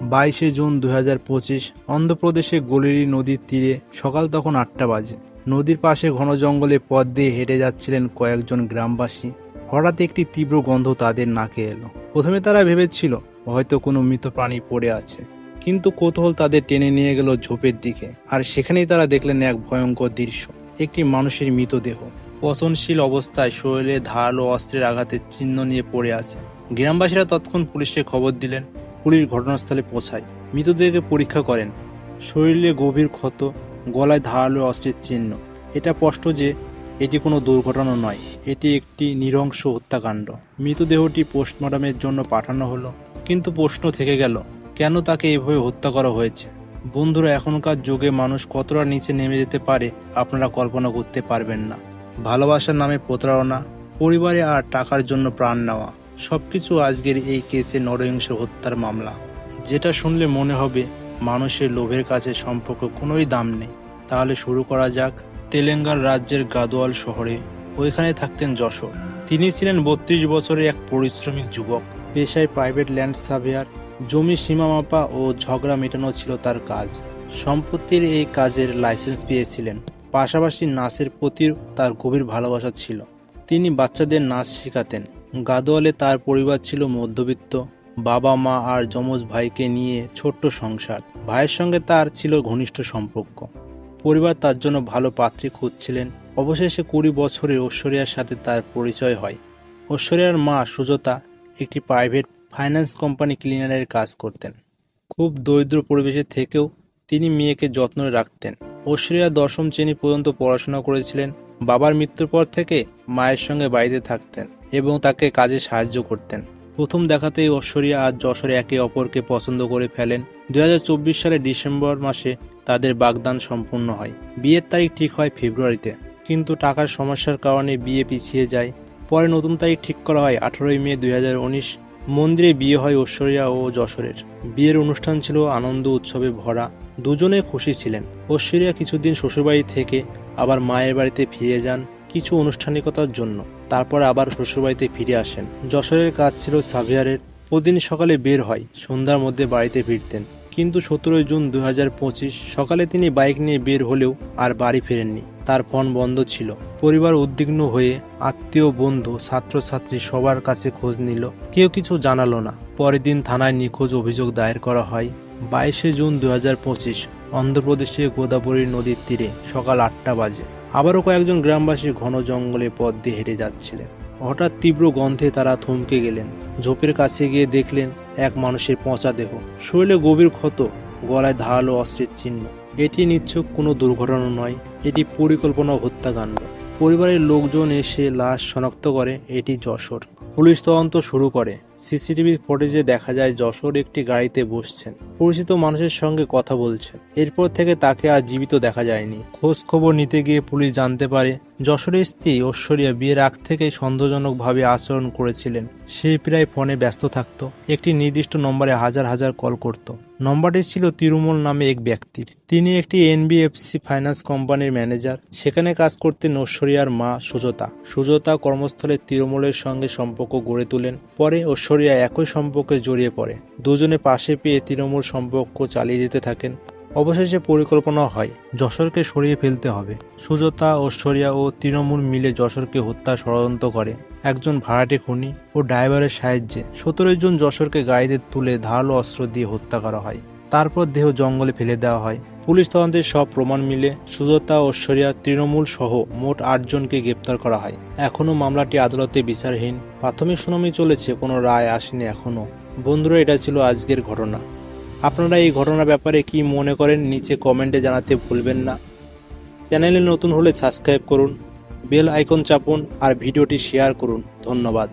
22 June 2025 অন্ধ্রপ্রদেশে গোলিরি নদীর তীরে সকাল তখন 8টা বাজে। নদীর পাশে ঘন জঙ্গলে পথ দিয়ে হেঁটে যাচ্ছিলেন কয়েকজন গ্রামবাসী। হঠাৎ একটি তীব্র গন্ধ তাদের নাকে এলো। প্রথমে তারা ভেবেছিল হয়তো কোনো মৃত প্রাণী পড়ে আছে, কিন্তু কৌতূহল তাদের টেনে নিয়ে গেল ঝোপের দিকে। আর সেখানেই তারা দেখলেন এক ভয়ঙ্কর দৃশ্য, একটি মানুষের মৃতদেহ পচনশীল অবস্থায় শরীরে ধারালো অস্ত্রের আঘাতের চিহ্ন নিয়ে পড়ে আছে। গ্রামবাসীরা তৎক্ষণ পুলিশকে খবর দিলেন। পুলিশ ঘটনাস্থলে পৌঁছায়, মৃতদেহকে পরীক্ষা করেন। শরীরে গভীর ক্ষত, গলায় ধারালো অস্ত্রের চিহ্ন। এটা স্পষ্ট যে এটি কোনো দুর্ঘটনা নয়, এটি একটি নৃশংস হত্যাকাণ্ড। মৃতদেহটি পোস্টমর্টমের জন্য পাঠানো হলো, কিন্তু প্রশ্ন থেকে গেল, কেন তাকে এভাবে হত্যা করা হয়েছে? বন্ধুরা, এখনকার যুগে মানুষ কতটা নিচে নেমে যেতে পারে আপনারা কল্পনা করতে পারবেন না। ভালোবাসার নামে প্রতারণা, পরিবারে আর টাকার জন্য প্রাণ নেওয়া, সবকিছু আজকের এই কেসে নরহিংস হত্যার মামলা। যেটা শুনলে মনে হবে মানুষের লোভের কাছে সম্পর্ক কোনোই দাম নেই। তাহলে শুরু করা যাক। তেলেঙ্গানা রাজ্যের গাদোয়াল শহরে, ওইখানে থাকতেন যশোর। তিনি ছিলেন 32 বছরের এক পরিশ্রমিক যুবক। পেশায় প্রাইভেট ল্যান্ড সার্ভেয়ার। জমি সীমা মাপা ও ঝগড়া মেটানো ছিল তার কাজ। সম্পত্তির এই কাজের লাইসেন্স পেয়েছিলেন। পাশাপাশি নাচের প্রতি তার গভীর ভালোবাসা ছিল। তিনি বাচ্চাদের নাচ শেখাতেন। গাদোয়ালে তার পরিবার ছিল মধ্যবিত্ত। বাবা মা আর যমজ ভাইকে নিয়ে ছোট্ট সংসার। ভাইয়ের সঙ্গে তার ছিল ঘনিষ্ঠ সম্পর্ক। পরিবার তার জন্য ভালো পাত্রী খুঁজছিলেন। অবশেষে 20 বছরের ঐশ্বরিয়ার সাথে তার পরিচয় হয়। ঐশ্বরিয়ার মা সুজাতা একটি প্রাইভেট ফাইন্যান্স কোম্পানি ক্লিনারের কাজ করতেন। খুব দরিদ্র পরিবেশে থেকেও তিনি মেয়েকে যত্ন রাখতেন। ঐশ্বরিয়া 10ম শ্রেণী পর্যন্ত পড়াশোনা করেছিলেন। বাবার মৃত্যুর পর থেকে মায়ের সঙ্গে বাড়িতে থাকতেন এবং তাকে কাজে সাহায্য করতেন। প্রথম দেখাতেই ঐশ্বরিয়া আর যশোর একে অপরকে পছন্দ করে ফেলেন। 2024 সালের ডিসেম্বর মাসে তাদের বাগদান সম্পূর্ণ হয়। বিয়ের তারিখ ঠিক হয় ফেব্রুয়ারিতে, কিন্তু টাকার সমস্যার কারণে বিয়ে পিছিয়ে যায়। পরে নতুন তারিখ ঠিক করা হয় 18 মে 2019। মন্দিরে বিয়ে হয় ঐশ্বরিয়া ও যশোরের। বিয়ের অনুষ্ঠান ছিল আনন্দ উৎসবে ভরা। দুজনে খুশি ছিলেন। ঐশ্বরিয়া কিছুদিন শ্বশুরবাড়ি থেকে আবার মায়ের বাড়িতে ফিরে যান কিছু আনুষ্ঠানিকতার জন্য। তারপর আবার শ্বশুরবাড়িতে ফিরে আসেন। যশোরের কাজ ছিল সার্ভেয়ারের। প্রতিদিন সকালে বের হয়, সন্ধ্যার মধ্যে বাড়িতে ফিরতেন। কিন্তু 17 জুন 2025 সকালে তিনি বাইক নিয়ে বের হলেও আর বাড়ি ফেরেননি। তার ফোন বন্ধ ছিল। পরিবার উদ্বিগ্ন হয়ে আত্মীয়, বন্ধু, ছাত্রছাত্রী সবার কাছে খোঁজ নিল। কেউ কিছু জানালো না। পরের দিন থানায় নিখোঁজ অভিযোগ দায়ের করা হয়। 22 জুন 2025 অন্ধ্রপ্রদেশে গোদাবরী নদীর তীরে সকাল 8টা বাজে। আবারও কয়েকজন গ্রামবাসী ঘন জঙ্গলে পথ দিয়ে হেঁটে যাচ্ছিলেন। হঠাৎ তীব্র গন্ধে তারা থমকে গেলেন। ঝোপের কাছে গিয়ে দেখলেন এক মানুষের পচা দেহ, শরীরে গভীর ক্ষত, গলায় ধারালো অস্ত্রের চিহ্ন। এটি নিশ্চয় কোনো দুর্ঘটনা নয়, এটি পরিকল্পনা হত্যাকাণ্ড। পরিবারের লোকজন এসে লাশ শনাক্ত করে এটি যশোর। পুলিশ তদন্ত শুরু করে। সিসিটিভি ফুটেজে দেখা যায় যশোর একটি গাড়িতে বসছেন, পরিচিত মানুষের সঙ্গে কথা বলছেন। এরপর থেকে তাকে আর জীবিত দেখা যায়নি। খোঁজ খবর নিতে গিয়ে পুলিশ জানতে পারে যশোরের স্ত্রী ঐশ্বরিয়া বিয়ের আগ থেকেই সন্দেহজনকভাবে আচরণ করেছিলেন। সে প্রায় ফোনে ব্যস্ত থাকত, একটি নির্দিষ্ট নম্বরে হাজার হাজার কল করত। নম্বরটি ছিল তিরুমল নামে এক ব্যক্তির। তিনি একটি এনবিএফসি ফাইন্যান্স কোম্পানির ম্যানেজার। সেখানে কাজ করতেন ঐশ্বরিয়ার মা সুজাতা। সুজাতা কর্মস্থলে তিরুমলের সঙ্গে সম্পর্ক গড়ে তোলেন। পরে ঐশ্বরিয়া একই সম্পর্কে জড়িয়ে পড়ে। দুজনে পাশে পেয়ে তৃণমূল সম্পর্ক চালিয়ে যেতে থাকেন। অবশেষে পরিকল্পনা হয় যশোরকে সরিয়ে ফেলতে হবে। সুজাতা, ঐশ্বরিয়া ও তৃণমূল মিলে যশোরকে হত্যার ষড়যন্ত্র করে একজন ভাড়াটে খুনি ও ড্রাইভারের সাহায্যে। 17 জুন যশোরকে গাড়িতে তুলে ধারালো অস্ত্র দিয়ে হত্যা করা হয়। তারপর দেহ জঙ্গলে ফেলে দেওয়া হয়। পুলিশ তদন্তের সব প্রমাণ মিলে সুজাতা, ঐশ্বরিয়া, তৃণমূল সহ মোট 8 জনকে গ্রেপ্তার করা হয়। এখনও মামলাটি আদালতে বিচারহীন। প্রাথমিক শুনানি চলেছে, কোনো রায় আসেনি এখনও। বন্ধুরা, এটা ছিল আজকের ঘটনা। আপনারা এই ঘটনার ব্যাপারে কি মনে করেন নিচে কমেন্টে জানাতে ভুলবেন না। চ্যানেলে নতুন হলে সাবস্ক্রাইব করুন, বেল আইকন চাপুন আর ভিডিওটি শেয়ার করুন। ধন্যবাদ।